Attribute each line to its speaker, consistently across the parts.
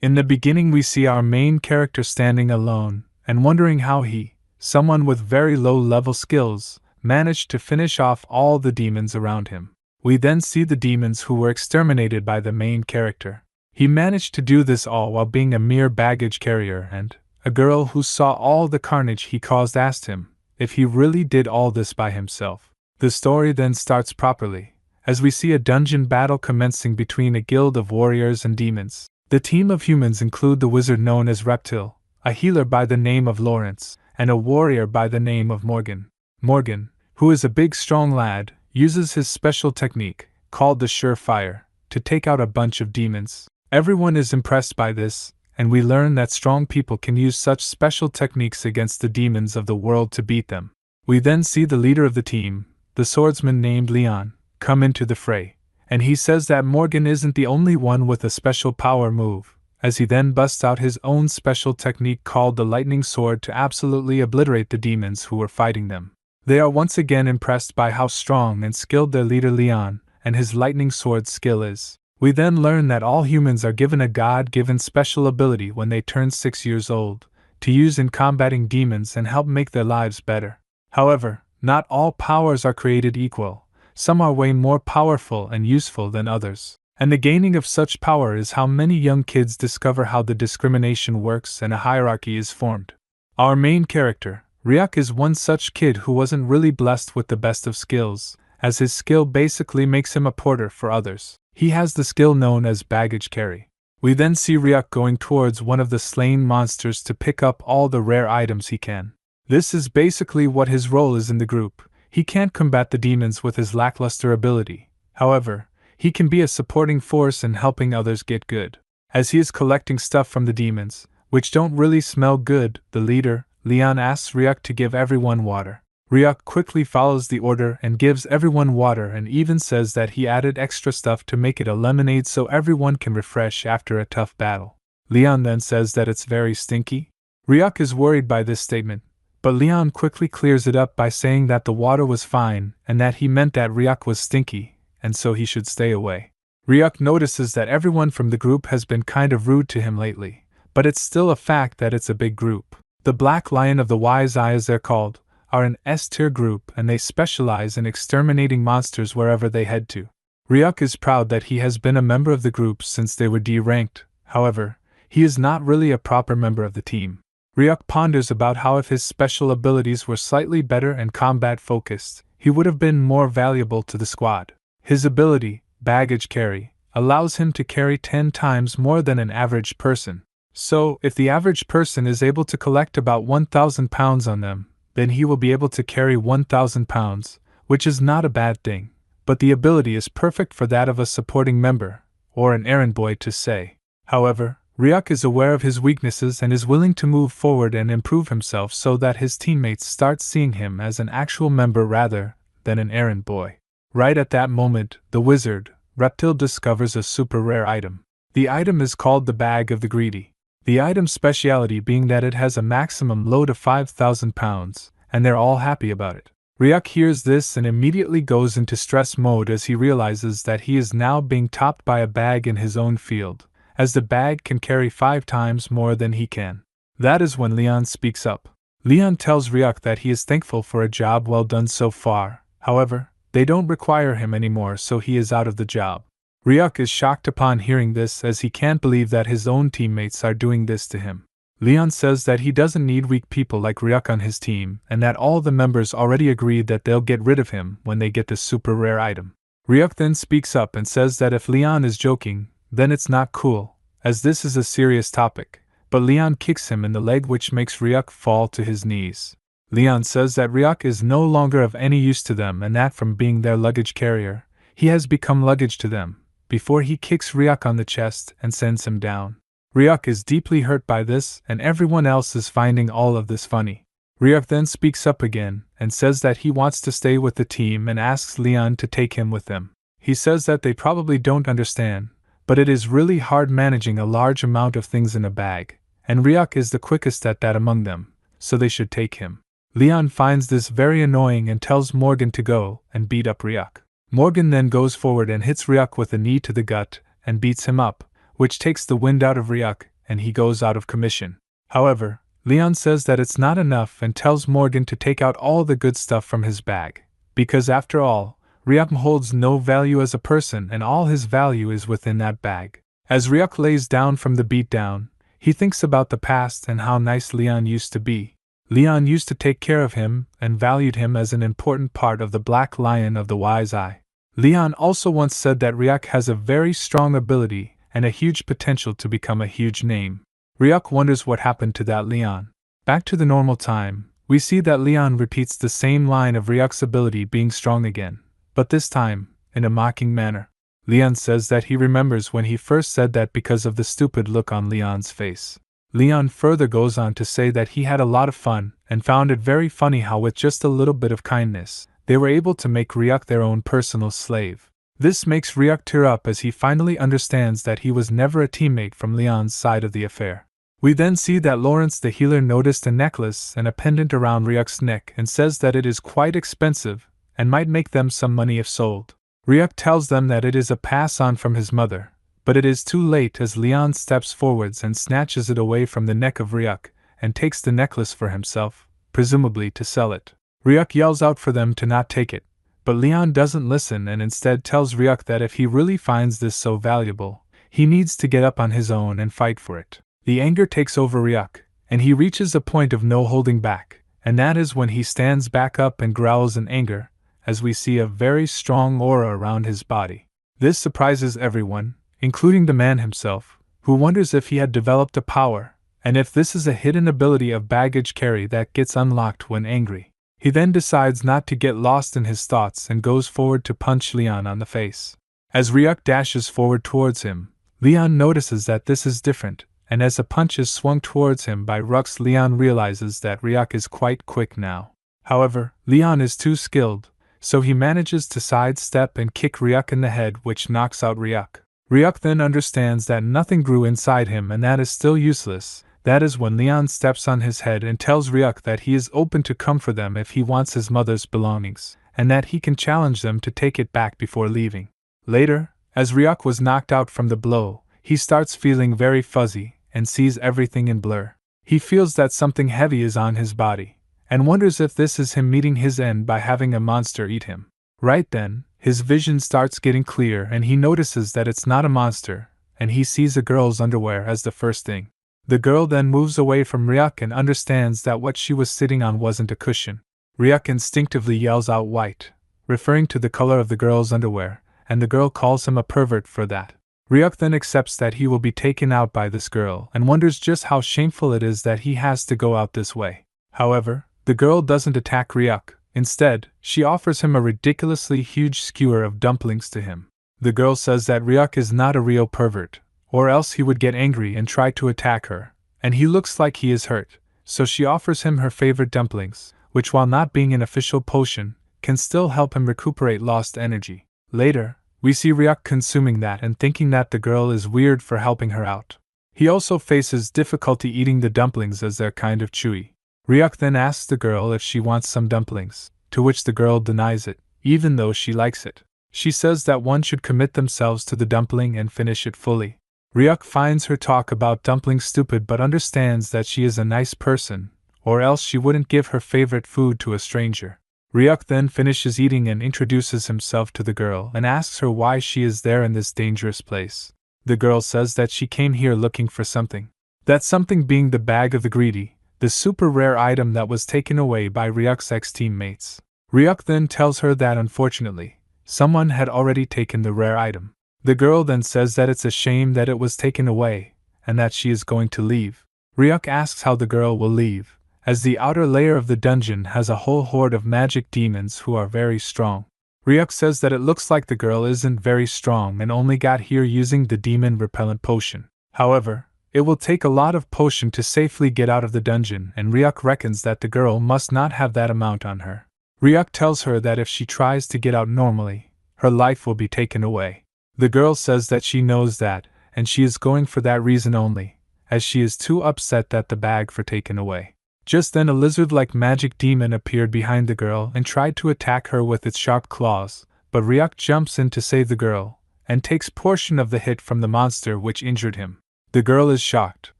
Speaker 1: In the beginning, we see our main character standing alone and wondering how he, someone with very low level skills, managed to finish off all the demons around him. We then see the demons who were exterminated by the main character. He managed to do this all while being a mere baggage carrier, and a girl who saw all the carnage he caused asked him if he really did all this by himself. The story then starts properly, as we see a dungeon battle commencing between a guild of warriors and demons. The team of humans include the wizard known as Reptil, a healer by the name of Lawrence, and a warrior by the name of Morgan. Morgan, who is a big strong lad, uses his special technique, called the Surefire, to take out a bunch of demons. Everyone is impressed by this, and we learn that strong people can use such special techniques against the demons of the world to beat them. We then see the leader of the team, the swordsman named Leon, come into the fray, and he says that Morgan isn't the only one with a special power move, as he then busts out his own special technique called the Lightning Sword to absolutely obliterate the demons who were fighting them. They are once again impressed by how strong and skilled their leader Leon and his lightning sword skill is. We then learn that all humans are given a God-given special ability when they turn 6 years old, to use in combating demons and help make their lives better. However, not all powers are created equal. Some are way more powerful and useful than others, and the gaining of such power is how many young kids discover how the discrimination works and a hierarchy is formed. Our main character, Ryuk, is one such kid who wasn't really blessed with the best of skills, as his skill basically makes him a porter for others. He has the skill known as baggage carry. We then see Ryuk going towards one of the slain monsters to pick up all the rare items he can. This is basically what his role is in the group. He can't combat the demons with his lackluster ability. However, he can be a supporting force in helping others get good. As he is collecting stuff from the demons, which don't really smell good, the leader, Leon, asks Ryuk to give everyone water. Ryuk quickly follows the order and gives everyone water, and even says that he added extra stuff to make it a lemonade so everyone can refresh after a tough battle. Leon then says that it's very stinky. Ryuk is worried by this statement, but Leon quickly clears it up by saying that the water was fine and that he meant that Ryuk was stinky, and so he should stay away. Ryuk notices that everyone from the group has been kind of rude to him lately, but it's still a fact that it's a big group. The Black Lion of the Wise Eye, as they're called, are an S-tier group, and they specialize in exterminating monsters wherever they head to. Ryuk is proud that he has been a member of the group since they were D-ranked. However, he is not really a proper member of the team. Ryuk ponders about how if his special abilities were slightly better and combat-focused, he would have been more valuable to the squad. His ability, baggage carry, allows him to carry 10 times more than an average person. So, if the average person is able to collect about 1,000 pounds on them, then he will be able to carry 1,000 pounds, which is not a bad thing, but the ability is perfect for that of a supporting member, or an errand boy to say. However, Ryuk is aware of his weaknesses and is willing to move forward and improve himself so that his teammates start seeing him as an actual member rather than an errand boy. Right at that moment, the wizard, Reptil, discovers a super rare item. The item is called the Bag of the Greedy. The item's speciality being that it has a maximum load of 5,000 pounds, and they're all happy about it. Ryuk hears this and immediately goes into stress mode as he realizes that he is now being topped by a bag in his own field, as the bag can carry 5 times more than he can. That is when Leon speaks up. Leon tells Ryuk that he is thankful for a job well done so far. However, they don't require him anymore, so he is out of the job. Ryuk is shocked upon hearing this, as he can't believe that his own teammates are doing this to him. Leon says that he doesn't need weak people like Ryuk on his team, and that all the members already agreed that they'll get rid of him when they get this super rare item. Ryuk then speaks up and says that if Leon is joking, then it's not cool, as this is a serious topic, but Leon kicks him in the leg, which makes Ryuk fall to his knees. Leon says that Ryuk is no longer of any use to them and that from being their luggage carrier, he has become luggage to them, before he kicks Ryuk on the chest and sends him down. Ryuk is deeply hurt by this, and everyone else is finding all of this funny. Ryuk then speaks up again and says that he wants to stay with the team and asks Leon to take him with them. He says that they probably don't understand, but it is really hard managing a large amount of things in a bag, and Ryuk is the quickest at that among them, so they should take him. Leon finds this very annoying and tells Morgan to go and beat up Ryuk. Morgan then goes forward and hits Ryuk with a knee to the gut and beats him up, which takes the wind out of Ryuk, and he goes out of commission. However, Leon says that it's not enough and tells Morgan to take out all the good stuff from his bag, because after all, Ryuk holds no value as a person and all his value is within that bag. As Ryuk lays down from the beatdown, he thinks about the past and how nice Leon used to be. Leon used to take care of him and valued him as an important part of the Black Lion of the Wise Eye. Leon also once said that Ryuk has a very strong ability and a huge potential to become a huge name. Ryuk wonders what happened to that Leon. Back to the normal time, we see that Leon repeats the same line of Ryuk's ability being strong again, but this time, in a mocking manner. Leon says that he remembers when he first said that because of the stupid look on Leon's face. Leon further goes on to say that he had a lot of fun and found it very funny how with just a little bit of kindness, they were able to make Ryuk their own personal slave. This makes Ryuk tear up as he finally understands that he was never a teammate from Leon's side of the affair. We then see that Lawrence the healer noticed a necklace and a pendant around Ryuk's neck and says that it is quite expensive and might make them some money if sold. Ryuk tells them that it is a pass-on from his mother, but it is too late as Leon steps forwards and snatches it away from the neck of Ryuk and takes the necklace for himself, presumably to sell it. Ryuk yells out for them to not take it, but Leon doesn't listen and instead tells Ryuk that if he really finds this so valuable, he needs to get up on his own and fight for it. The anger takes over Ryuk, and he reaches a point of no holding back, and that is when he stands back up and growls in anger, as we see a very strong aura around his body. This surprises everyone, including the man himself, who wonders if he had developed a power, and if this is a hidden ability of baggage carry that gets unlocked when angry. He then decides not to get lost in his thoughts and goes forward to punch Leon on the face. As Ryuk dashes forward towards him, Leon notices that this is different, and as a punch is swung towards him by Ryuk, Leon realizes that Ryuk is quite quick now. However, Leon is too skilled, so he manages to sidestep and kick Ryuk in the head, which knocks out Ryuk. Ryuk then understands that nothing grew inside him and that is still useless. That is when Leon steps on his head and tells Ryuk that he is open to come for them if he wants his mother's belongings, and that he can challenge them to take it back before leaving. Later, as Ryuk was knocked out from the blow, he starts feeling very fuzzy and sees everything in blur. He feels that something heavy is on his body, and wonders if this is him meeting his end by having a monster eat him. Right then, his vision starts getting clear and he notices that it's not a monster, and he sees a girl's underwear as the first thing. The girl then moves away from Ryuk and understands that what she was sitting on wasn't a cushion. Ryuk instinctively yells out white, referring to the color of the girl's underwear, and the girl calls him a pervert for that. Ryuk then accepts that he will be taken out by this girl and wonders just how shameful it is that he has to go out this way. However, the girl doesn't attack Ryuk. Instead, she offers him a ridiculously huge skewer of dumplings to him. The girl says that Ryuk is not a real pervert, or else he would get angry and try to attack her, and he looks like he is hurt, so she offers him her favorite dumplings, which while not being an official potion, can still help him recuperate lost energy. Later, we see Ryuk consuming that and thinking that the girl is weird for helping her out. He also faces difficulty eating the dumplings as they're kind of chewy. Ryuk then asks the girl if she wants some dumplings, to which the girl denies it, even though she likes it. She says that one should commit themselves to the dumpling and finish it fully. Ryuk finds her talk about dumplings stupid but understands that she is a nice person, or else she wouldn't give her favorite food to a stranger. Ryuk then finishes eating and introduces himself to the girl and asks her why she is there in this dangerous place. The girl says that she came here looking for something. That something being the bag of the greedy, the super rare item that was taken away by Ryuk's ex-teammates. Ryuk then tells her that unfortunately, someone had already taken the rare item. The girl then says that it's a shame that it was taken away, and that she is going to leave. Ryuk asks how the girl will leave, as the outer layer of the dungeon has a whole horde of magic demons who are very strong. Ryuk says that it looks like the girl isn't very strong and only got here using the demon repellent potion. However, it will take a lot of potion to safely get out of the dungeon, and Ryuk reckons that the girl must not have that amount on her. Ryuk tells her that if she tries to get out normally, her life will be taken away. The girl says that she knows that, and she is going for that reason only, as she is too upset that the bag for taken away. Just then a lizard-like magic demon appeared behind the girl and tried to attack her with its sharp claws, but Ryuk jumps in to save the girl, and takes portion of the hit from the monster which injured him. The girl is shocked,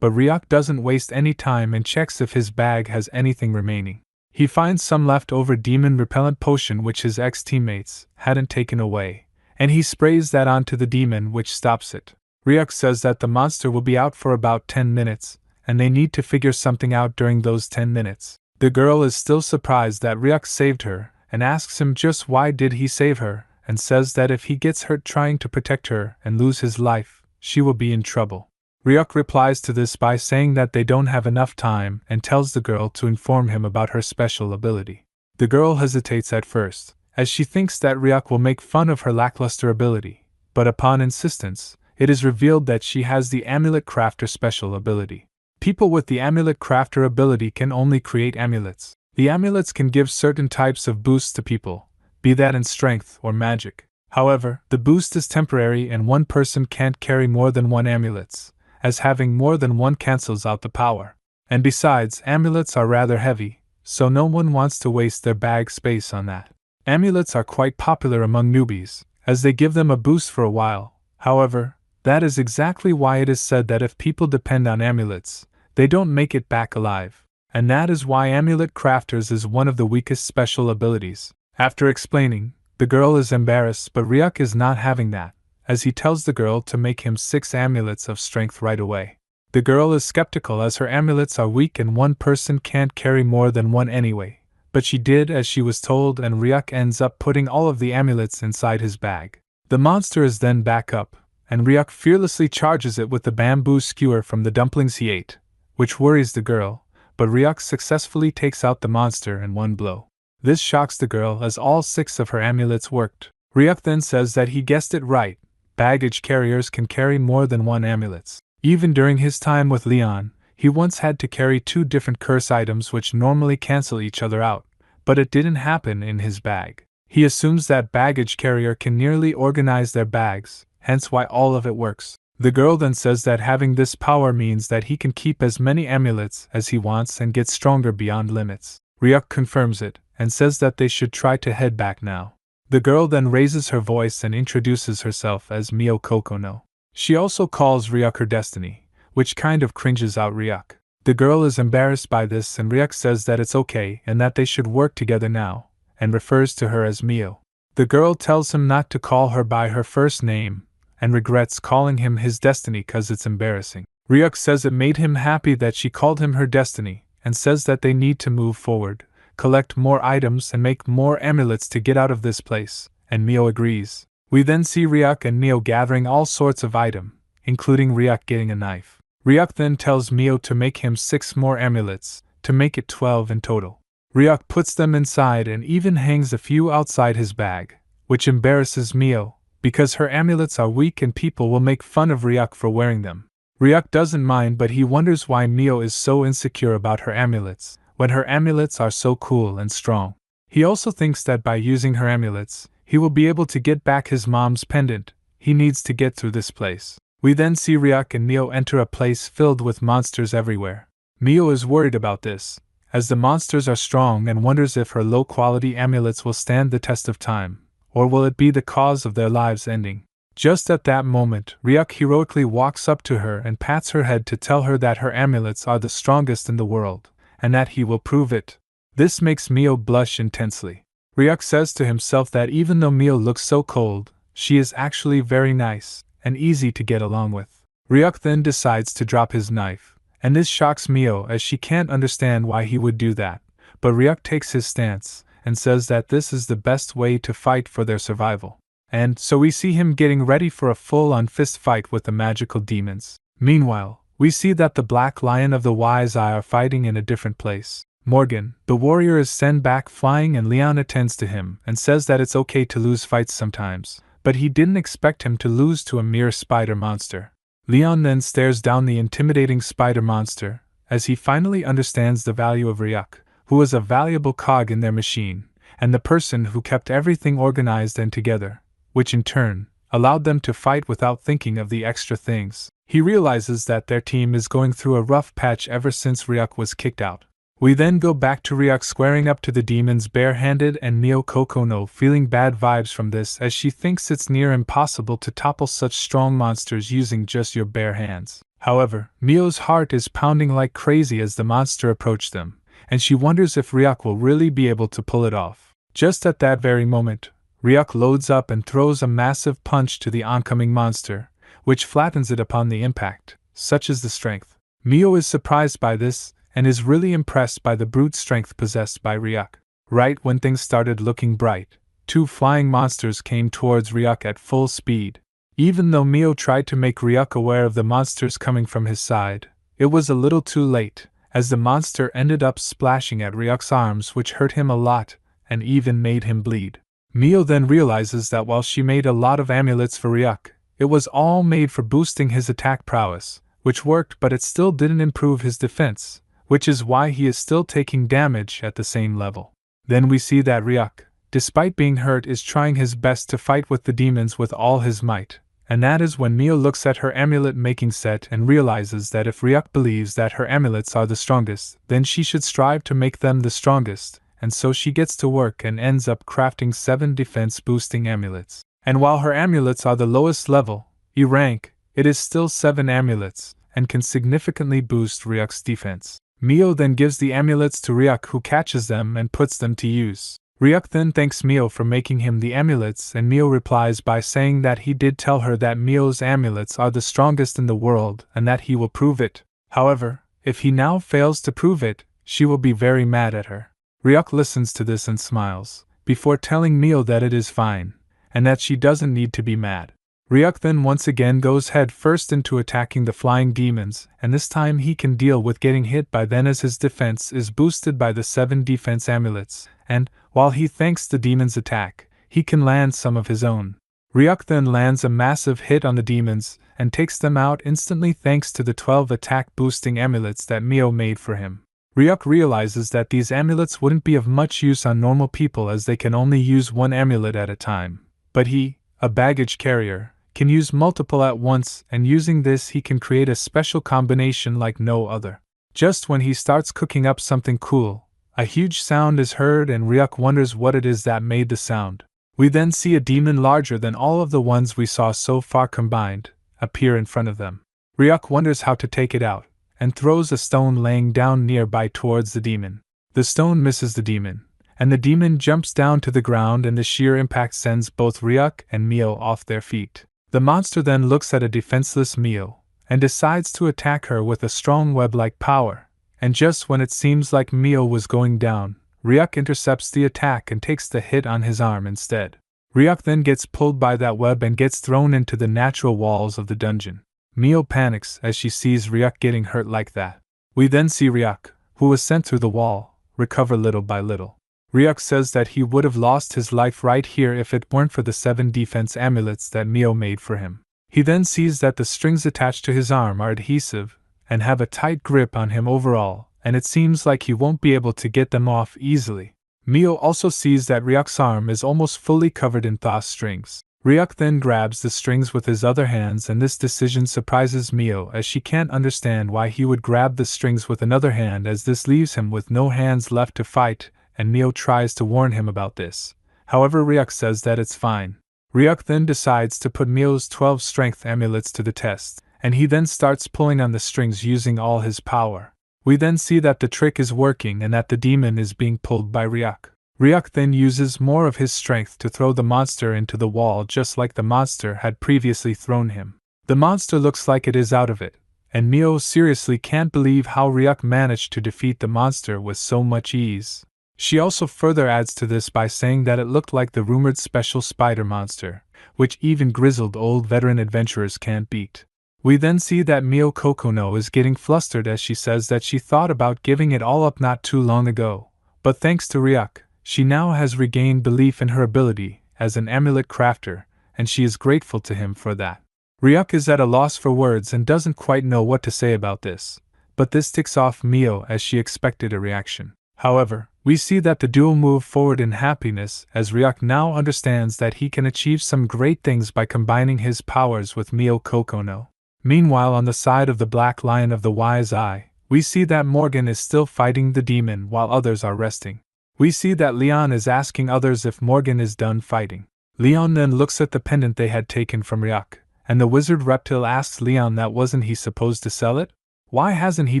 Speaker 1: but Ryuk doesn't waste any time and checks if his bag has anything remaining. He finds some leftover demon repellent potion which his ex-teammates hadn't taken away, and he sprays that onto the demon which stops it. Ryuk says that the monster will be out for about 10 minutes, and they need to figure something out during those 10 minutes. The girl is still surprised that Ryuk saved her, and asks him just why did he save her, and says that if he gets hurt trying to protect her and lose his life, she will be in trouble. Ryuk replies to this by saying that they don't have enough time and tells the girl to inform him about her special ability. The girl hesitates at first, as she thinks that Ryuk will make fun of her lackluster ability, but upon insistence, it is revealed that she has the Amulet Crafter special ability. People with the Amulet Crafter ability can only create amulets. The amulets can give certain types of boosts to people, be that in strength or magic. However, the boost is temporary and one person can't carry more than one amulet, as having more than one cancels out the power. And besides, amulets are rather heavy, so no one wants to waste their bag space on that. Amulets are quite popular among newbies, as they give them a boost for a while. However, that is exactly why it is said that if people depend on amulets, they don't make it back alive. And that is why Amulet Crafters is one of the weakest special abilities. After explaining, the girl is embarrassed, but Ryuk is not having that, as he tells the girl to make him 6 amulets of strength right away. The girl is skeptical as her amulets are weak and one person can't carry more than one anyway, but she did as she was told and Ryuk ends up putting all of the amulets inside his bag. The monster is then back up, and Ryuk fearlessly charges it with the bamboo skewer from the dumplings he ate, which worries the girl, but Ryuk successfully takes out the monster in one blow. This shocks the girl as all 6 of her amulets worked. Ryuk then says that he guessed it right. Baggage carriers can carry more than one amulet. Even during his time with Leon, he once had to carry 2 different curse items which normally cancel each other out, but it didn't happen in his bag. He assumes that baggage carrier can nearly organize their bags, hence why all of it works. The girl then says that having this power means that he can keep as many amulets as he wants and get stronger beyond limits. Ryuk confirms it, and says that they should try to head back now. The girl then raises her voice and introduces herself as Mio Kokono. She also calls Ryuk her destiny, which kind of cringes out Ryuk. The girl is embarrassed by this and Ryuk says that it's okay and that they should work together now, and refers to her as Mio. The girl tells him not to call her by her first name, and regrets calling him his destiny cause it's embarrassing. Ryuk says it made him happy that she called him her destiny, and says that they need to move forward, collect more items and make more amulets to get out of this place, and Mio agrees. We then see Ryuk and Mio gathering all sorts of items, including Ryuk getting a knife. Ryuk then tells Mio to make him 6 more amulets, to make it 12 in total. Ryuk puts them inside and even hangs a few outside his bag, which embarrasses Mio, because her amulets are weak and people will make fun of Ryuk for wearing them. Ryuk doesn't mind, but he wonders why Mio is so insecure about her amulets, when her amulets are so cool and strong. He also thinks that by using her amulets, he will be able to get back his mom's pendant. He needs to get through this place. We then see Ryuk and Mio enter a place filled with monsters everywhere. Mio is worried about this, as the monsters are strong, and wonders if her low-quality amulets will stand the test of time, or will it be the cause of their lives ending. Just at that moment, Ryuk heroically walks up to her and pats her head to tell her that her amulets are the strongest in the world, and that he will prove it. This makes Mio blush intensely. Ryuk says to himself that even though Mio looks so cold, she is actually very nice and easy to get along with. Ryuk then decides to drop his knife, and this shocks Mio as she can't understand why he would do that, but Ryuk takes his stance and says that this is the best way to fight for their survival. And so we see him getting ready for a full-on fist fight with the magical demons. Meanwhile, we see that the Black Lion of the Wise Eye are fighting in a different place. Morgan, the warrior, is sent back flying and Leon attends to him and says that it's okay to lose fights sometimes, but he didn't expect him to lose to a mere spider monster. Leon then stares down the intimidating spider monster, as he finally understands the value of Ryuk, who was a valuable cog in their machine, and the person who kept everything organized and together, which in turn allowed them to fight without thinking of the extra things. He realizes that their team is going through a rough patch ever since Ryuk was kicked out. We then go back to Ryuk squaring up to the demons barehanded and Mio Kokono feeling bad vibes from this as she thinks it's near impossible to topple such strong monsters using just your bare hands. However, Mio's heart is pounding like crazy as the monster approached them, and she wonders if Ryuk will really be able to pull it off. Just at that very moment, Ryuk loads up and throws a massive punch to the oncoming monster, which flattens it upon the impact. Such is the strength. Mio is surprised by this, and is really impressed by the brute strength possessed by Ryuk. Right when things started looking bright, two flying monsters came towards Ryuk at full speed. Even though Mio tried to make Ryuk aware of the monsters coming from his side, it was a little too late, as the monster ended up splashing at Ryuk's arms, which hurt him a lot, and even made him bleed. Mio then realizes that while she made a lot of amulets for Ryuk, it was all made for boosting his attack prowess, which worked, but it still didn't improve his defense, which is why he is still taking damage at the same level. Then we see that Ryuk, despite being hurt, is trying his best to fight with the demons with all his might, and that is when Mio looks at her amulet making set and realizes that if Ryuk believes that her amulets are the strongest, then she should strive to make them the strongest, and so she gets to work and ends up crafting 7 defense-boosting amulets. And while her amulets are the lowest level, E rank, it is still 7 amulets, and can significantly boost Ryuk's defense. Mio then gives the amulets to Ryuk, who catches them and puts them to use. Ryuk then thanks Mio for making him the amulets, and Mio replies by saying that he did tell her that Mio's amulets are the strongest in the world and that he will prove it. However, if he now fails to prove it, she will be very mad at her. Ryuk listens to this and smiles, before telling Mio that it is fine, and that she doesn't need to be mad. Ryuk then once again goes head first into attacking the flying demons, and this time he can deal with getting hit by them as his defense is boosted by the 7 defense amulets, and, while he thanks the demons' attack, he can land some of his own. Ryuk then lands a massive hit on the demons, and takes them out instantly thanks to the 12 attack boosting amulets that Mio made for him. Ryuk realizes that these amulets wouldn't be of much use on normal people as they can only use 1 amulet at a time, but he, a baggage carrier, can use multiple at once, and using this he can create a special combination like no other. Just when he starts cooking up something cool, a huge sound is heard and Ryuk wonders what it is that made the sound. We then see a demon larger than all of the ones we saw so far combined appear in front of them. Ryuk wonders how to take it out, and throws a stone laying down nearby towards the demon. The stone misses the demon, and the demon jumps down to the ground, and the sheer impact sends both Ryuk and Mio off their feet. The monster then looks at a defenseless Mio, and decides to attack her with a strong web-like power, and just when it seems like Mio was going down, Ryuk intercepts the attack and takes the hit on his arm instead. Ryuk then gets pulled by that web and gets thrown into the natural walls of the dungeon. Mio panics as she sees Ryuk getting hurt like that. We then see Ryuk, who was sent through the wall, recover little by little. Ryuk says that he would have lost his life right here if it weren't for the 7 defense amulets that Mio made for him. He then sees that the strings attached to his arm are adhesive, and have a tight grip on him overall, and it seems like he won't be able to get them off easily. Mio also sees that Ryuk's arm is almost fully covered in Thaw strings. Ryuk then grabs the strings with his other hands, and this decision surprises Mio as she can't understand why he would grab the strings with another hand, as this leaves him with no hands left to fight, and Mio tries to warn him about this. However, Ryuk says that it's fine. Ryuk then decides to put Mio's 12 strength amulets to the test, and he then starts pulling on the strings using all his power. We then see that the trick is working and that the demon is being pulled by Ryuk. Ryuk then uses more of his strength to throw the monster into the wall, just like the monster had previously thrown him. The monster looks like it is out of it, and Mio seriously can't believe how Ryuk managed to defeat the monster with so much ease. She also further adds to this by saying that it looked like the rumored special spider monster, which even grizzled old veteran adventurers can't beat. We then see that Mio Kokono is getting flustered as she says that she thought about giving it all up not too long ago, but thanks to Ryuk, she now has regained belief in her ability as an amulet crafter, and she is grateful to him for that. Ryuk is at a loss for words and doesn't quite know what to say about this, but this ticks off Mio as she expected a reaction. However, we see that the duo move forward in happiness as Ryuk now understands that he can achieve some great things by combining his powers with Mio Kokono. Meanwhile, on the side of the Black Lion of the Wise Eye, We see that Morgan is still fighting the demon while others are resting. We see that Leon is asking others if Morgan is done fighting. Leon then looks at the pendant they had taken from Ryuk, and the wizard Reptile asks Leon that wasn't he supposed to sell it? Why hasn't he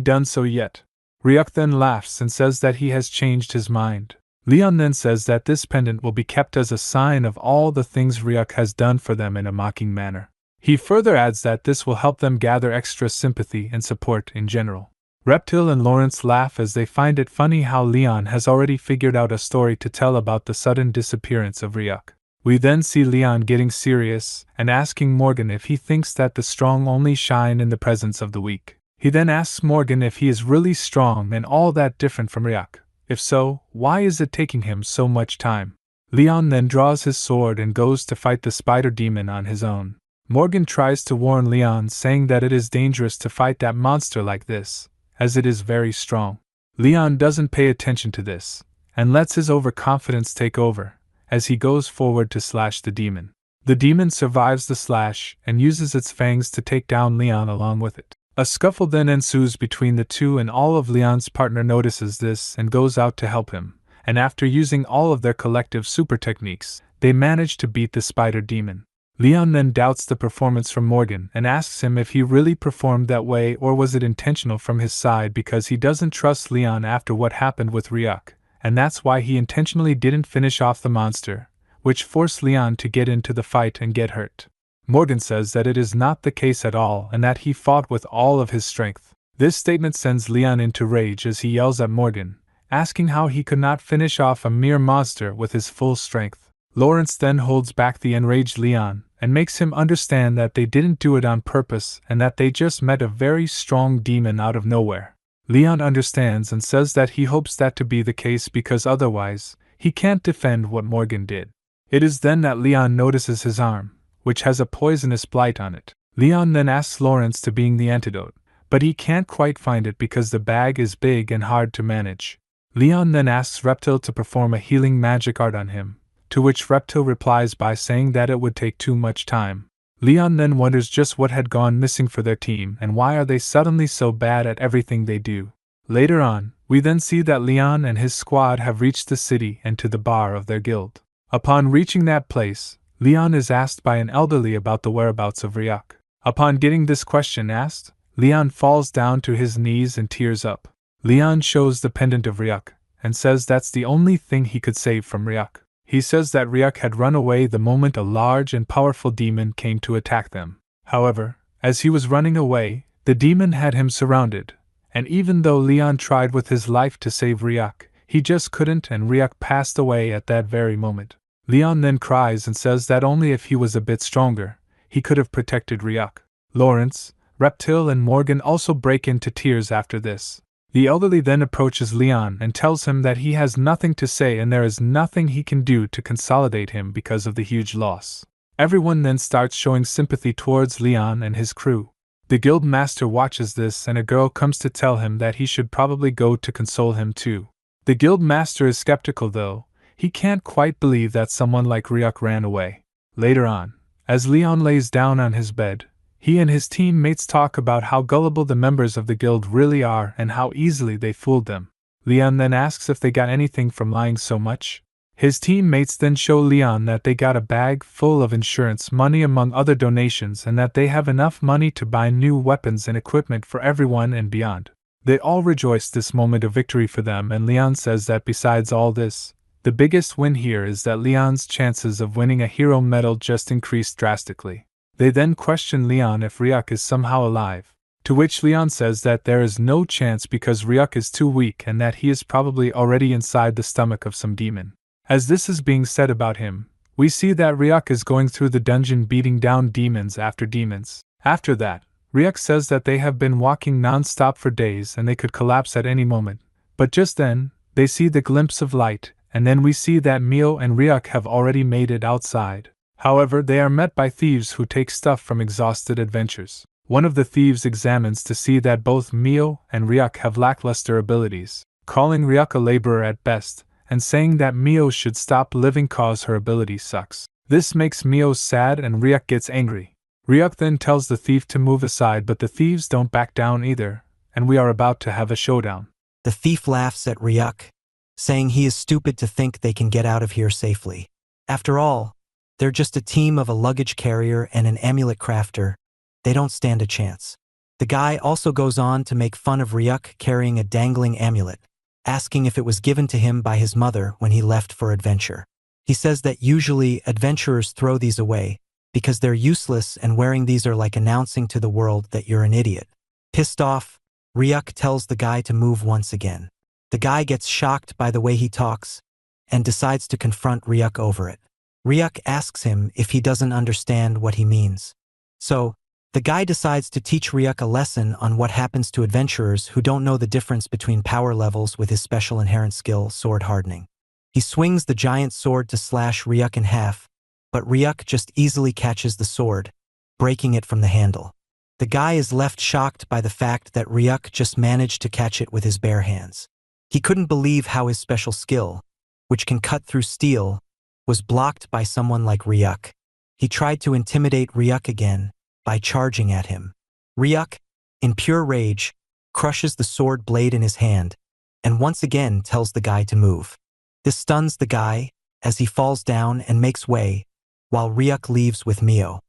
Speaker 1: done so yet? Ryuk then laughs and says that he has changed his mind. Leon then says that this pendant will be kept as a sign of all the things Ryuk has done for them in a mocking manner. He further adds that this will help them gather extra sympathy and support in general. Reptile and Lawrence laugh as they find it funny how Leon has already figured out a story to tell about the sudden disappearance of Ryuk. We then see Leon getting serious and asking Morgan if he thinks that the strong only shine in the presence of the weak. He then asks Morgan if he is really strong and all that different from Ryuk. If so, why is it taking him so much time? Leon then draws his sword and goes to fight the spider demon on his own. Morgan tries to warn Leon, saying that it is dangerous to fight that monster like this, as it is very strong. Leon doesn't pay attention to this, and lets his overconfidence take over, as he goes forward to slash the demon. The demon survives the slash and uses its fangs to take down Leon along with it. A scuffle then ensues between the two, and all of Leon's partner notices this and goes out to help him, and after using all of their collective super techniques, they manage to beat the spider demon. Leon then doubts the performance from Morgan and asks him if he really performed that way or was it intentional from his side, because he doesn't trust Leon after what happened with Ryuk, and that's why he intentionally didn't finish off the monster, which forced Leon to get into the fight and get hurt. Morgan says that it is not the case at all and that he fought with all of his strength. This statement sends Leon into rage as he yells at Morgan, asking how he could not finish off a mere monster with his full strength. Lawrence then holds back the enraged Leon and makes him understand that they didn't do it on purpose and that they just met a very strong demon out of nowhere. Leon understands and says that he hopes that to be the case because otherwise, he can't defend what Morgan did. It is then that Leon notices his arm, which has a poisonous blight on it. Leon then asks Lawrence to bring the antidote, but he can't quite find it because the bag is big and hard to manage. Leon then asks Reptile to perform a healing magic art on him, to which Reptile replies by saying that it would take too much time. Leon then wonders just what had gone missing for their team and why are they suddenly so bad at everything they do. Later on, we then see that Leon and his squad have reached the city and to the bar of their guild. Upon reaching that place, Leon is asked by an elderly about the whereabouts of Ryuk. Upon getting this question asked, Leon falls down to his knees and tears up. Leon shows the pendant of Ryuk and says that's the only thing he could save from Ryuk. He says that Ryuk had run away the moment a large and powerful demon came to attack them. However, as he was running away, the demon had him surrounded, and even though Leon tried with his life to save Ryuk, he just couldn't, and Ryuk passed away at that very moment. Leon then cries and says that only if he was a bit stronger, he could have protected Ryuk. Lawrence, Reptile and Morgan also break into tears after this. The elderly then approaches Leon and tells him that he has nothing to say and there is nothing he can do to consolidate him because of the huge loss. Everyone then starts showing sympathy towards Leon and his crew. The guild master watches this and a girl comes to tell him that he should probably go to console him too. The guild master is skeptical though. He can't quite believe that someone like Ryuk ran away. Later on, as Leon lays down on his bed, he and his teammates talk about how gullible the members of the guild really are and how easily they fooled them. Leon then asks if they got anything from lying so much. His teammates then show Leon that they got a bag full of insurance money among other donations and that they have enough money to buy new weapons and equipment for everyone and beyond. They all rejoice this moment of victory for them, and Leon says that besides all this, the biggest win here is that Leon's chances of winning a hero medal just increased drastically. They then question Leon if Ryuk is somehow alive, to which Leon says that there is no chance because Ryuk is too weak and that he is probably already inside the stomach of some demon. As this is being said about him, we see that Ryuk is going through the dungeon beating down demons after demons. After that, Ryuk says that they have been walking non-stop for days and they could collapse at any moment, but just then, they see the glimpse of light, and then we see that Mio and Ryuk have already made it outside. However, they are met by thieves who take stuff from exhausted adventurers. One of the thieves examines to see that both Mio and Ryuk have lackluster abilities, calling Ryuk a laborer at best, and saying that Mio should stop living cause her ability sucks. This makes Mio sad and Ryuk gets angry. Ryuk then tells the thief to move aside, but the thieves don't back down either, and we are about to have a showdown.
Speaker 2: The thief laughs at Ryuk, saying he is stupid to think they can get out of here safely. After all, they're just a team of a luggage carrier and an amulet crafter. They don't stand a chance. The guy also goes on to make fun of Ryuk carrying a dangling amulet, asking if it was given to him by his mother when he left for adventure. He says that usually adventurers throw these away because they're useless, and wearing these are like announcing to the world that you're an idiot. Pissed off, Ryuk tells the guy to move once again. The guy gets shocked by the way he talks and decides to confront Ryuk over it. Ryuk asks him if he doesn't understand what he means. So, the guy decides to teach Ryuk a lesson on what happens to adventurers who don't know the difference between power levels with his special inherent skill, sword hardening. He swings the giant sword to slash Ryuk in half, but Ryuk just easily catches the sword, breaking it from the handle. The guy is left shocked by the fact that Ryuk just managed to catch it with his bare hands. He couldn't believe how his special skill, which can cut through steel, was blocked by someone like Ryuk. He tried to intimidate Ryuk again by charging at him. Ryuk, in pure rage, crushes the sword blade in his hand and once again tells the guy to move. This stuns the guy as he falls down and makes way, while Ryuk leaves with Mio.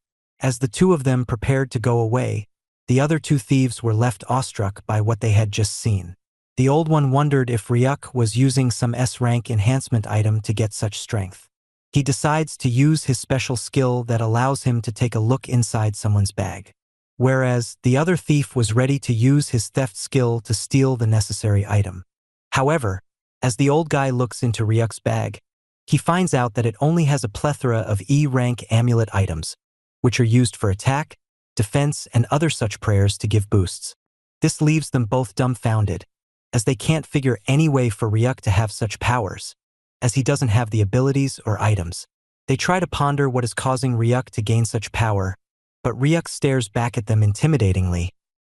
Speaker 2: As the two of them prepared to go away, the other two thieves were left awestruck by what they had just seen. The old one wondered if Ryuk was using some S-rank enhancement item to get such strength. He decides to use his special skill that allows him to take a look inside someone's bag. Whereas the other thief was ready to use his theft skill to steal the necessary item. However, as the old guy looks into Ryuk's bag, he finds out that it only has a plethora of E-rank amulet items, which are used for attack, defense, and other such prayers to give boosts. This leaves them both dumbfounded, as they can't figure any way for Ryuk to have such powers, as he doesn't have the abilities or items. They try to ponder what is causing Ryuk to gain such power, but Ryuk stares back at them intimidatingly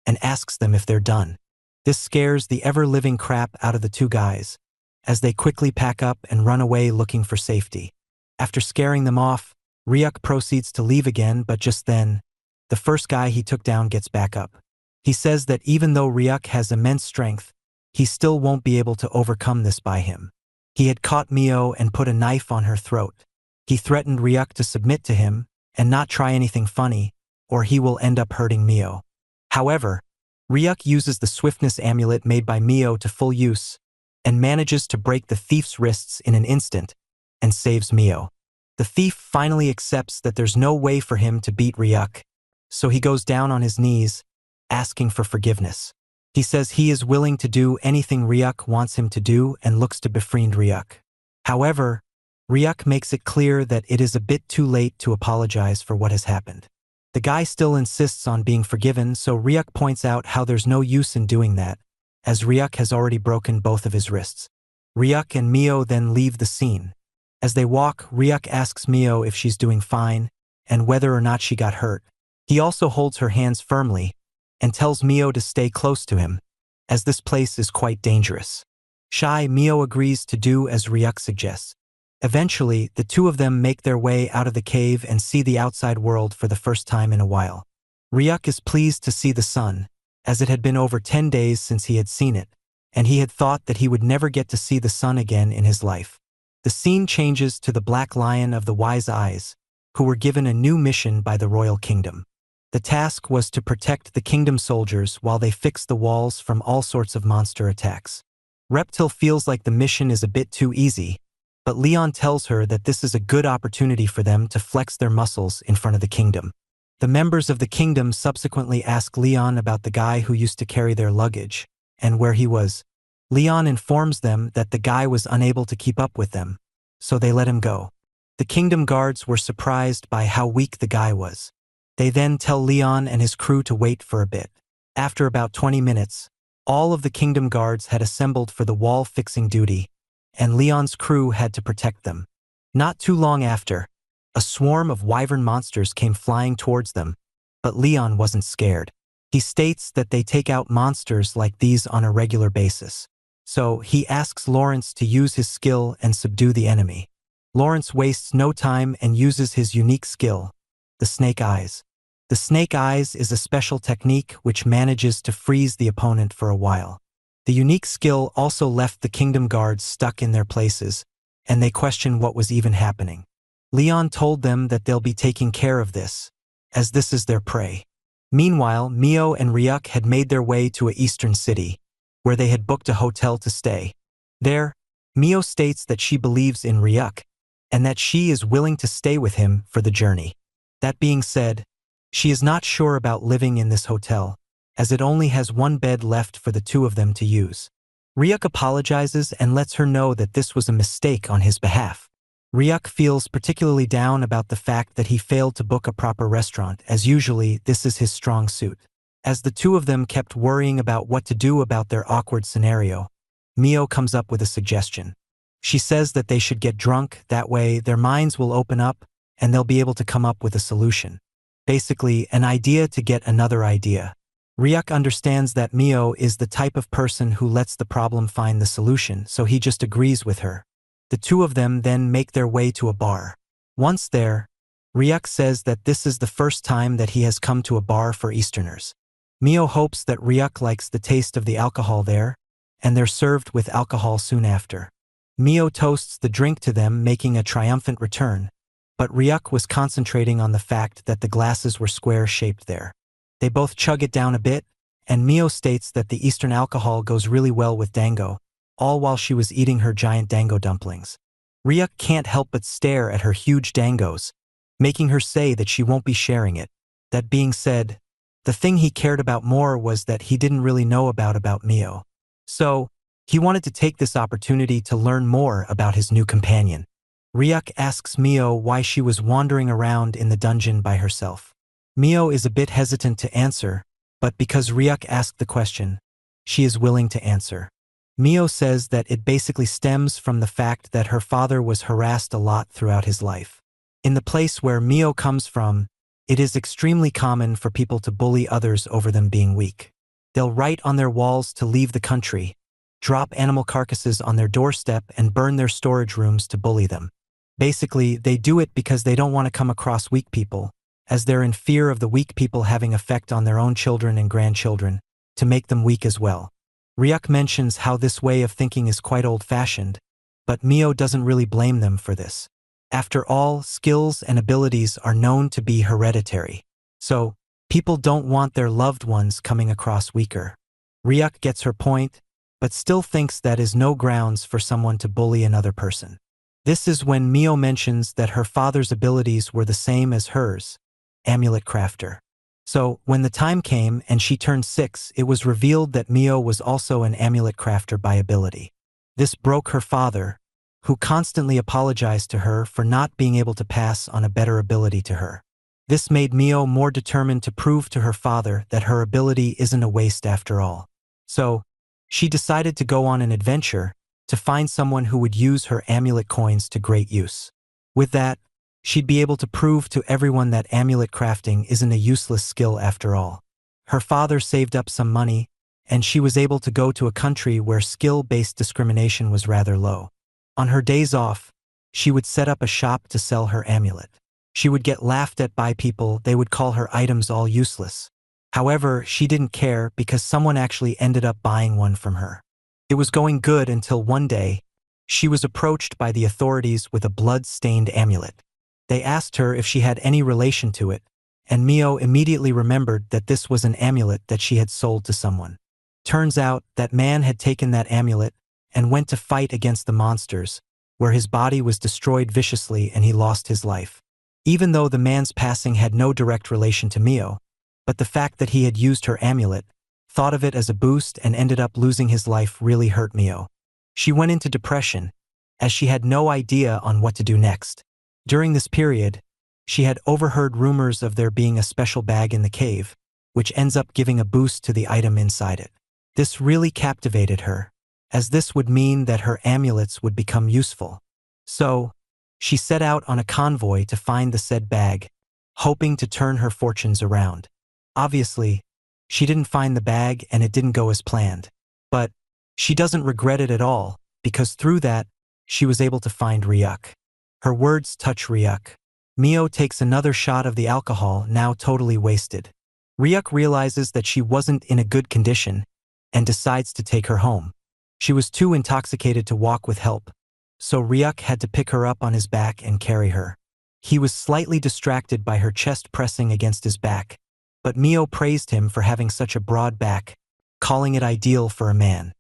Speaker 2: and asks them if they're done. This scares the ever-living crap out of the two guys, as they quickly pack up and run away looking for safety. After scaring them off, Ryuk proceeds to leave again, but just then, the first guy he took down gets back up. He says that even though Ryuk has immense strength, he still won't be able to overcome this by him. He had caught Mio and put a knife on her throat. He threatened Ryuk to submit to him and not try anything funny, or he will end up hurting Mio. However, Ryuk uses the swiftness amulet made by Mio to full use and manages to break the thief's wrists in an instant and saves Mio. The thief finally accepts that there's no way for him to beat Ryuk, so he goes down on his knees, asking for forgiveness. He says he is willing to do anything Ryuk wants him to do and looks to befriend Ryuk. However, Ryuk makes it clear that it is a bit too late to apologize for what has happened. The guy still insists on being forgiven, so Ryuk points out how there's no use in doing that, as Ryuk has already broken both of his wrists. Ryuk and Mio then leave the scene. As they walk, Ryuk asks Mio if she's doing fine and whether or not she got hurt. He also holds her hands firmly and tells Mio to stay close to him, as this place is quite dangerous. Shy, Mio agrees to do as Ryuk suggests. Eventually, the two of them make their way out of the cave and see the outside world for the first time in a while. Ryuk is pleased to see the sun, as it had been over 10 days since he had seen it, and he had thought that he would never get to see the sun again in his life. The scene changes to the Black Lion of the Wise Eyes, who were given a new mission by the royal kingdom. The task was to protect the kingdom soldiers while they fixed the walls from all sorts of monster attacks. Reptile feels like the mission is a bit too easy, but Leon tells her that this is a good opportunity for them to flex their muscles in front of the kingdom. The members of the kingdom subsequently ask Leon about the guy who used to carry their luggage and where he was. Leon informs them that the guy was unable to keep up with them, so they let him go. The kingdom guards were surprised by how weak the guy was. They then tell Leon and his crew to wait for a bit. After about 20 minutes, all of the kingdom guards had assembled for the wall-fixing duty, and Leon's crew had to protect them. Not too long after, a swarm of wyvern monsters came flying towards them, but Leon wasn't scared. He states that they take out monsters like these on a regular basis. So he asks Lawrence to use his skill and subdue the enemy. Lawrence wastes no time and uses his unique skill, the snake eyes. The snake eyes is a special technique which manages to freeze the opponent for a while. The unique skill also left the kingdom guards stuck in their places, and they question what was even happening. Leon told them that they'll be taking care of this, as this is their prey. Meanwhile, Mio and Ryuk had made their way to a eastern city, where they had booked a hotel to stay. There, Mio states that she believes in Ryuk, and that she is willing to stay with him for the journey. That being said, she is not sure about living in this hotel, as it only has one bed left for the two of them to use. Ryuk apologizes and lets her know that this was a mistake on his behalf. Ryuk feels particularly down about the fact that he failed to book a proper restaurant, as usually this is his strong suit. As the two of them kept worrying about what to do about their awkward scenario, Mio comes up with a suggestion. She says that they should get drunk, that way their minds will open up and they'll be able to come up with a solution. Basically, an idea to get another idea. Ryuk understands that Mio is the type of person who lets the problem find the solution, so he just agrees with her. The two of them then make their way to a bar. Once there, Ryuk says that this is the first time that he has come to a bar for Easterners. Mio hopes that Ryuk likes the taste of the alcohol there, and they're served with alcohol soon after. Mio toasts the drink to them, making a triumphant return, but Ryuk was concentrating on the fact that the glasses were square-shaped there. They both chug it down a bit, and Mio states that the Eastern alcohol goes really well with dango, all while she was eating her giant dango dumplings. Ryuk can't help but stare at her huge dangos, making her say that she won't be sharing it. That being said, the thing he cared about more was that he didn't really know about Mio. So, he wanted to take this opportunity to learn more about his new companion. Ryuk asks Mio why she was wandering around in the dungeon by herself. Mio is a bit hesitant to answer, but because Ryuk asked the question, she is willing to answer. Mio says that it basically stems from the fact that her father was harassed a lot throughout his life. In the place where Mio comes from, it is extremely common for people to bully others over them being weak. They'll write on their walls to leave the country, drop animal carcasses on their doorstep, and burn their storage rooms to bully them. Basically, they do it because they don't want to come across weak people, as they're in fear of the weak people having effect on their own children and grandchildren, to make them weak as well. Ryuk mentions how this way of thinking is quite old-fashioned, but Mio doesn't really blame them for this. After all, skills and abilities are known to be hereditary, so people don't want their loved ones coming across weaker. Ryuk gets her point, but still thinks that is no grounds for someone to bully another person. This is when Mio mentions that her father's abilities were the same as hers, amulet crafter. So, when the time came and she turned 6, it was revealed that Mio was also an amulet crafter by ability. This broke her father, who constantly apologized to her for not being able to pass on a better ability to her. This made Mio more determined to prove to her father that her ability isn't a waste after all. So, she decided to go on an adventure to find someone who would use her amulet coins to great use. With that, she'd be able to prove to everyone that amulet crafting isn't a useless skill after all. Her father saved up some money, and she was able to go to a country where skill-based discrimination was rather low. On her days off, she would set up a shop to sell her amulet. She would get laughed at by people, they would call her items all useless. However, she didn't care because someone actually ended up buying one from her. It was going good until one day, she was approached by the authorities with a blood-stained amulet. They asked her if she had any relation to it, and Mio immediately remembered that this was an amulet that she had sold to someone. Turns out that man had taken that amulet and went to fight against the monsters, where his body was destroyed viciously and he lost his life. Even though the man's passing had no direct relation to Mio, but the fact that he had used her amulet, thought of it as a boost and ended up losing his life really hurt Mio. She went into depression, as she had no idea on what to do next. During this period, she had overheard rumors of there being a special bag in the cave, which ends up giving a boost to the item inside it. This really captivated her, as this would mean that her amulets would become useful. So, she set out on a convoy to find the said bag, hoping to turn her fortunes around. Obviously, she didn't find the bag and it didn't go as planned. But she doesn't regret it at all, because through that, she was able to find Ryuk. Her words touch Ryuk, Mio takes another shot of the alcohol, now totally wasted. Ryuk realizes that she wasn't in a good condition and decides to take her home. She was too intoxicated to walk with help, so Ryuk had to pick her up on his back and carry her. He was slightly distracted by her chest pressing against his back, but Mio praised him for having such a broad back, calling it ideal for a man.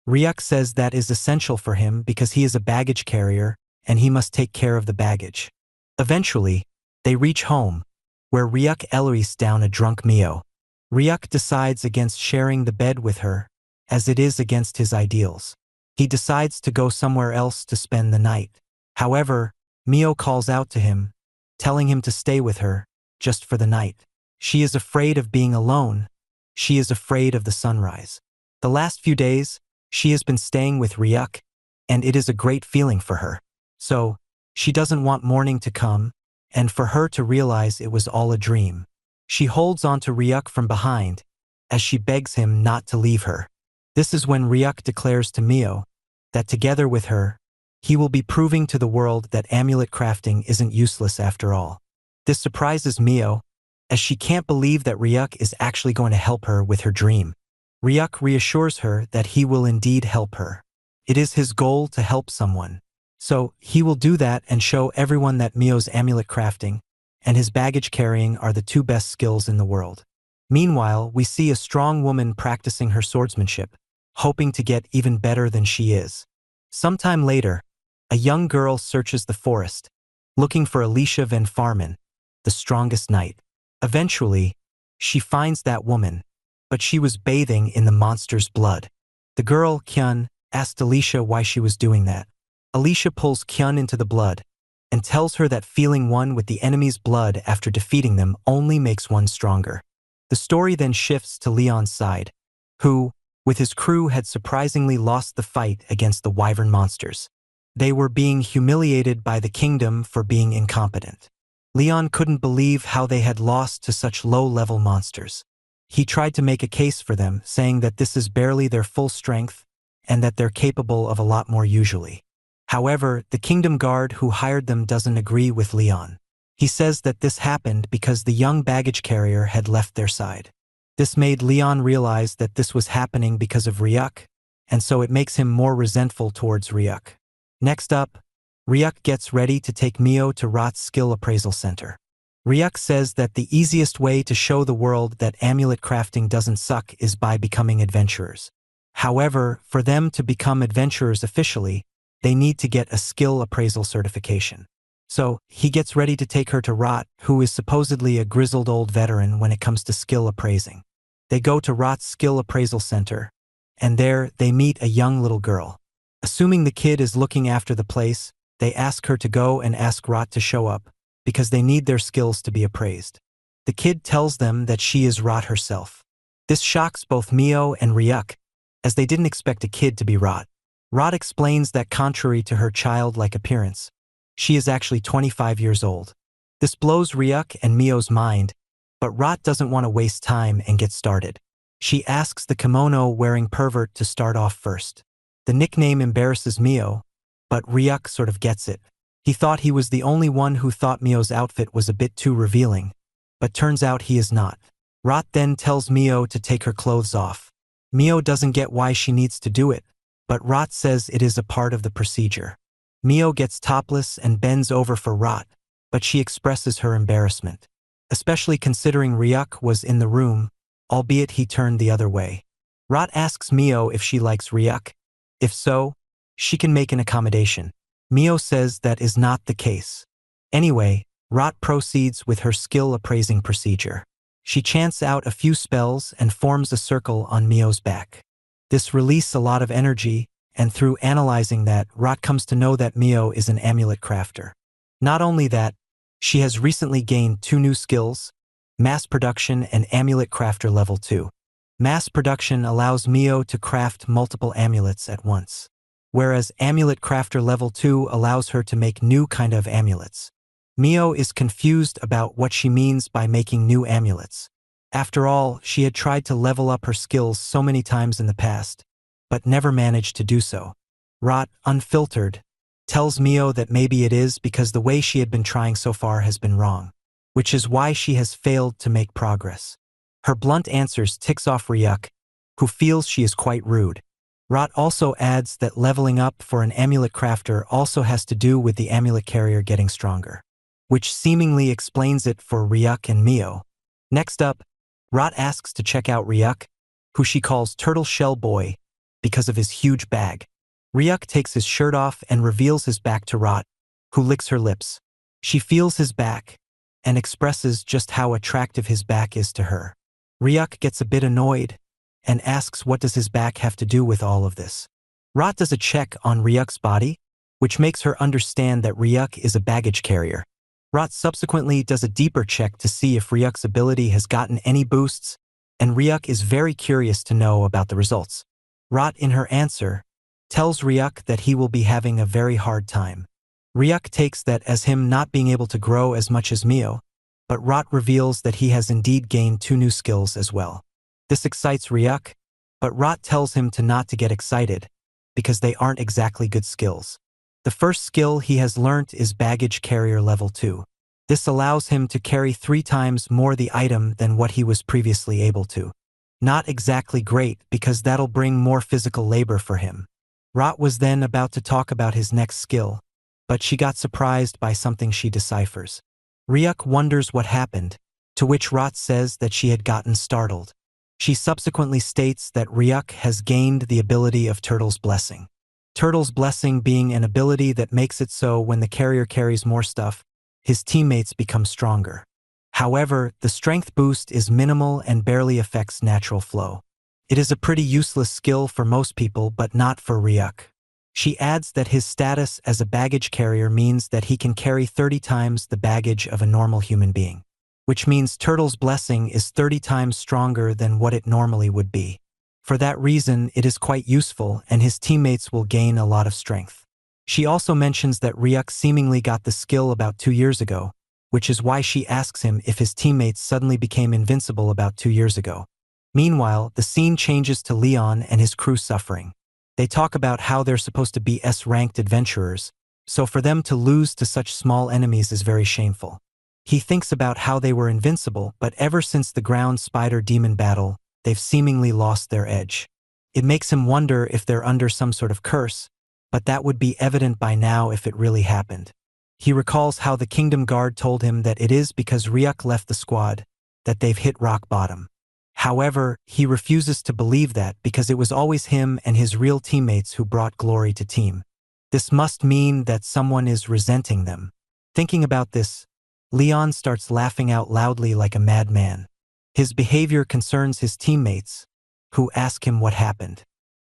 Speaker 2: Ryuk says that is essential for him because he is a baggage carrier and he must take care of the baggage. Eventually, they reach home, where Ryuk elleries down a drunk Mio. Ryuk decides against sharing the bed with her, as it is against his ideals. He decides to go somewhere else to spend the night. However, Mio calls out to him, telling him to stay with her, just for the night. She is afraid of being alone. She is afraid of the sunrise. The last few days, she has been staying with Ryuk, and it is a great feeling for her. So, she doesn't want morning to come, and for her to realize it was all a dream. She holds on to Ryuk from behind, as she begs him not to leave her. This is when Ryuk declares to Mio that together with her, he will be proving to the world that amulet crafting isn't useless after all. This surprises Mio, as she can't believe that Ryuk is actually going to help her with her dream. Ryuk reassures her that he will indeed help her. It is his goal to help someone. So, he will do that and show everyone that Mio's amulet crafting and his baggage carrying are the two best skills in the world. Meanwhile, we see a strong woman practicing her swordsmanship, hoping to get even better than she is. Sometime later, a young girl searches the forest, looking for Alicia Van Farman, the strongest knight. Eventually, she finds that woman, but she was bathing in the monster's blood. The girl, Kyun, asked Alicia why she was doing that. Alicia pulls Kyun into the blood and tells her that feeling one with the enemy's blood after defeating them only makes one stronger. The story then shifts to Leon's side, who, with his crew, had surprisingly lost the fight against the wyvern monsters. They were being humiliated by the kingdom for being incompetent. Leon couldn't believe how they had lost to such low-level monsters. He tried to make a case for them, saying that this is barely their full strength and that they're capable of a lot more usually. However, the Kingdom Guard who hired them doesn't agree with Leon. He says that this happened because the young baggage carrier had left their side. This made Leon realize that this was happening because of Ryuk, and so it makes him more resentful towards Ryuk. Next up, Ryuk gets ready to take Mio to Rot's skill appraisal center. Ryuk says that the easiest way to show the world that amulet crafting doesn't suck is by becoming adventurers. However, for them to become adventurers officially, they need to get a skill appraisal certification. So, he gets ready to take her to Rot, who is supposedly a grizzled old veteran when it comes to skill appraising. They go to Rot's skill appraisal center, and there they meet a young little girl. Assuming the kid is looking after the place, they ask her to go and ask Rot to show up, because they need their skills to be appraised. The kid tells them that she is Rot herself. This shocks both Mio and Ryuk, as they didn't expect a kid to be Rot. Rot explains that contrary to her childlike appearance, she is actually 25 years old. This blows Ryuk and Mio's mind, but Rot doesn't want to waste time and get started. She asks the kimono-wearing pervert to start off first. The nickname embarrasses Mio, but Ryuk sort of gets it. He thought he was the only one who thought Mio's outfit was a bit too revealing, but turns out he is not. Rot then tells Mio to take her clothes off. Mio doesn't get why she needs to do it, but Rot says it is a part of the procedure. Mio gets topless and bends over for Rot, but she expresses her embarrassment, especially considering Ryuk was in the room, albeit he turned the other way. Rot asks Mio if she likes Ryuk. If so, she can make an accommodation. Mio says that is not the case. Anyway, Rot proceeds with her skill appraising procedure. She chants out a few spells and forms a circle on Mio's back. This releases a lot of energy, and through analyzing that, Rot comes to know that Mio is an amulet crafter. Not only that, she has recently gained 2 new skills, Mass Production and Amulet Crafter Level 2. Mass Production allows Mio to craft multiple amulets at once, whereas Amulet Crafter Level 2 allows her to make new kind of amulets. Mio is confused about what she means by making new amulets. After all, she had tried to level up her skills so many times in the past, but never managed to do so. Rot, unfiltered, tells Mio that maybe it is because the way she had been trying so far has been wrong, which is why she has failed to make progress. Her blunt answers ticks off Ryuk, who feels she is quite rude. Rot also adds that leveling up for an amulet crafter also has to do with the amulet carrier getting stronger, which seemingly explains it for Ryuk and Mio. Next up, Rot asks to check out Ryuk, who she calls Turtle Shell Boy because of his huge bag. Ryuk takes his shirt off and reveals his back to Rot, who licks her lips. She feels his back and expresses just how attractive his back is to her. Ryuk gets a bit annoyed and asks what does his back have to do with all of this. Rot does a check on Ryuk's body, which makes her understand that Ryuk is a baggage carrier. Rot subsequently does a deeper check to see if Ryuk's ability has gotten any boosts, and Ryuk is very curious to know about the results. Rot, in her answer, tells Ryuk that he will be having a very hard time. Ryuk takes that as him not being able to grow as much as Mio, but Rot reveals that he has indeed gained 2 new skills as well. This excites Ryuk, but Rot tells him to get excited, because they aren't exactly good skills. The first skill he has learnt is Baggage Carrier Level 2. This allows him to carry 3 times more the item than what he was previously able to. Not exactly great because that'll bring more physical labor for him. Rot was then about to talk about his next skill, but she got surprised by something she deciphers. Ryuk wonders what happened, to which Rot says that she had gotten startled. She subsequently states that Ryuk has gained the ability of Turtle's Blessing. Turtle's Blessing being an ability that makes it so when the carrier carries more stuff, his teammates become stronger. However, the strength boost is minimal and barely affects natural flow. It is a pretty useless skill for most people, but not for Ryuk. She adds that his status as a baggage carrier means that he can carry 30 times the baggage of a normal human being, which means Turtle's Blessing is 30 times stronger than what it normally would be. For that reason, it is quite useful and his teammates will gain a lot of strength. She also mentions that Ryuk seemingly got the skill about 2 years ago, which is why she asks him if his teammates suddenly became invincible about 2 years ago. Meanwhile, the scene changes to Leon and his crew suffering. They talk about how they're supposed to be S-ranked adventurers, so for them to lose to such small enemies is very shameful. He thinks about how they were invincible, but ever since the ground spider demon battle, they've seemingly lost their edge. It makes him wonder if they're under some sort of curse, but that would be evident by now if it really happened. He recalls how the Kingdom Guard told him that it is because Ryuk left the squad that they've hit rock bottom. However, he refuses to believe that because it was always him and his real teammates who brought glory to team. This must mean that someone is resenting them. Thinking about this, Leon starts laughing out loudly like a madman. His behavior concerns his teammates, who ask him what happened.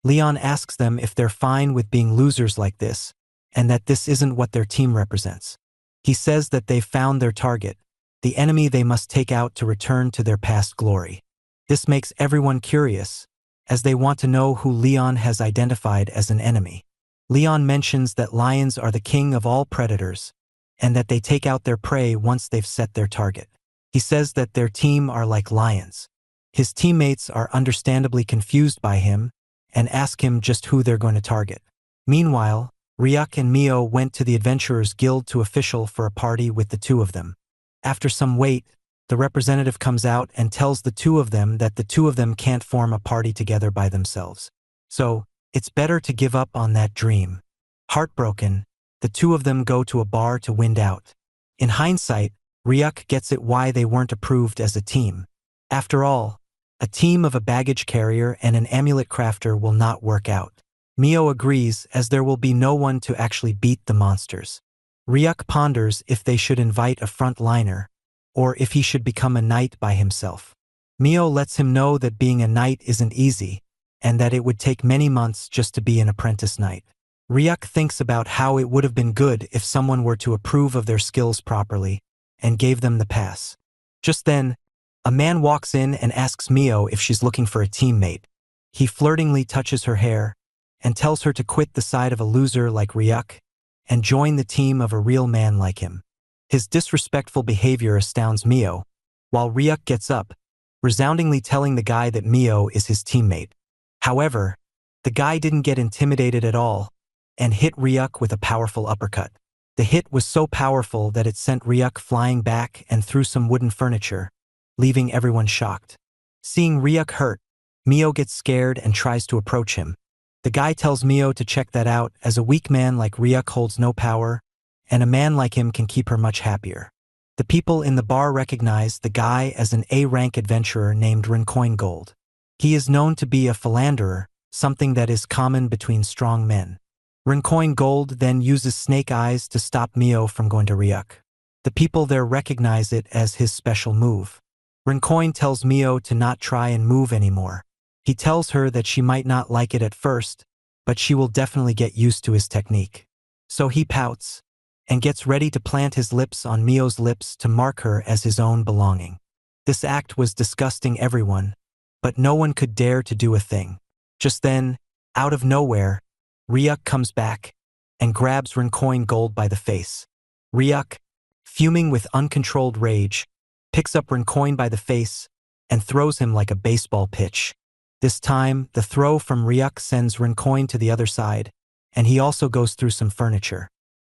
Speaker 2: Leon asks them if they're fine with being losers like this, and that this isn't what their team represents. He says that they've found their target, the enemy they must take out to return to their past glory. This makes everyone curious, as they want to know who Leon has identified as an enemy. Leon mentions that lions are the king of all predators, and that they take out their prey once they've set their target. He says that their team are like lions. His teammates are understandably confused by him and ask him just who they're going to target. Meanwhile, Ryuk and Mio went to the Adventurers Guild to official for a party with the 2 of them. After some wait, the representative comes out and tells the 2 of them that the 2 of them can't form a party together by themselves. So, it's better to give up on that dream. Heartbroken, the 2 of them go to a bar to wind out. In hindsight, Ryuk gets it why they weren't approved as a team. After all, a team of a baggage carrier and an amulet crafter will not work out. Mio agrees as there will be no one to actually beat the monsters. Ryuk ponders if they should invite a frontliner, or if he should become a knight by himself. Mio lets him know that being a knight isn't easy, and that it would take many months just to be an apprentice knight. Ryuk thinks about how it would have been good if someone were to approve of their skills properly, and gave them the pass. Just then, a man walks in and asks Mio if she's looking for a teammate. He flirtingly touches her hair, and tells her to quit the side of a loser like Ryuk, and join the team of a real man like him. His disrespectful behavior astounds Mio, while Ryuk gets up, resoundingly telling the guy that Mio is his teammate. However, the guy didn't get intimidated at all, and hit Ryuk with a powerful uppercut. The hit was so powerful that it sent Ryuk flying back and through some wooden furniture, leaving everyone shocked. Seeing Ryuk hurt, Mio gets scared and tries to approach him. The guy tells Mio to check that out, as a weak man like Ryuk holds no power, and a man like him can keep her much happier. The people in the bar recognize the guy as an A-rank adventurer named Rincoin Gold. He is known to be a philanderer, something that is common between strong men. Rincoin Gold then uses snake eyes to stop Mio from going to Ryuk. The people there recognize it as his special move. Rincoin tells Mio to not try and move anymore. He tells her that she might not like it at first, but she will definitely get used to his technique. So he pouts and gets ready to plant his lips on Mio's lips to mark her as his own belonging. This act was disgusting everyone, but no one could dare to do a thing. Just then, out of nowhere, Ryuk comes back and grabs Rincoin Gold by the face. Ryuk, fuming with uncontrolled rage, picks up Rincoin by the face and throws him like a baseball pitch. This time, the throw from Ryuk sends Rincoin to the other side, and he also goes through some furniture.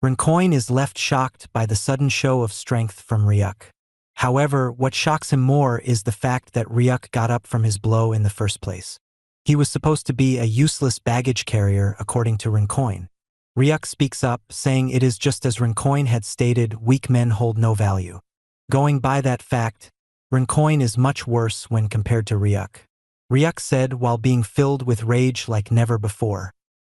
Speaker 2: Rincoin is left shocked by the sudden show of strength from Ryuk. However, what shocks him more is the fact that Ryuk got up from his blow in the first place. He was supposed to be a useless baggage carrier, according to Rincoin. Ryuk speaks up, saying it is just as Rincoin had stated, weak men hold no value. Going by that fact, Rincoin is much worse when compared to Ryuk. Ryuk said while being filled with rage like never before,